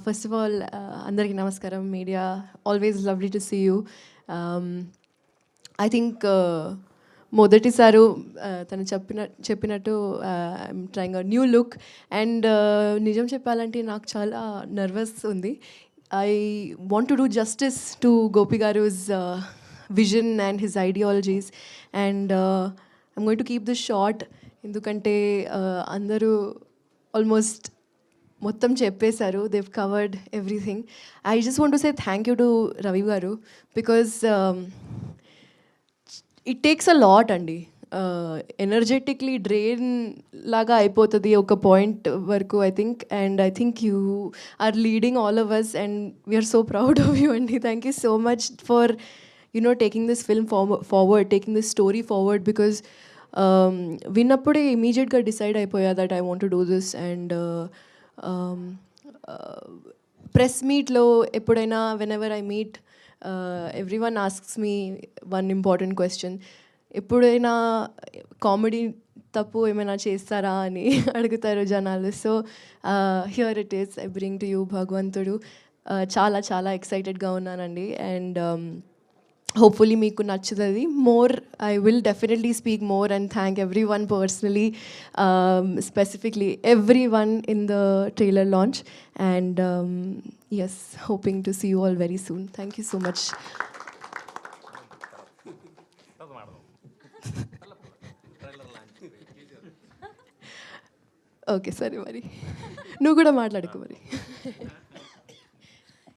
First of all అందరికీ నమస్కారం media, always lovely to see you. I think మొదటిసారి తను చెప్పినట్టు I'm trying a new look and నిజం చెప్పాలంటే నాకు చాలా నర్వస్ ఉంది. I want to do justice to Gopi గారు's vision and his ideologies and I'm going to keep this short ఎందుకంటే అందరూ ఆల్మోస్ట్ మొత్తం చెప్పేశారు. they've covered everything. I just want to say thank you to Ravi garu because it takes a lot అండి. ఎనర్జెటిక్లీ drain లాగా అయిపోతుంది ఒక point వరకు I think. And I think you are leading all of us and we're so proud of you అండి. Thank you so much for taking this film forward, taking this story forward because విన్నప్పుడే ఇమీడియట్గా decide అయిపోయా that I want to do this. And press మీట్లో ఎప్పుడైనా whenever I meet everyone asks me one important question, ఎప్పుడైనా comedy తప్పు ఏమైనా చేస్తారా అని అడుగుతారు జనాలు. So here it is, I bring to you భగవంతుడు. చాలా చాలా ఎక్సైటెడ్గా ఉన్నానండి and hopefully meeku nachutadi more. I will definitely speak more and thank everyone personally, specifically everyone in the trailer launch and yes, hoping to see you all very soon. Thank you so much. Okay, sorry mari nu kuda maatladuko mari.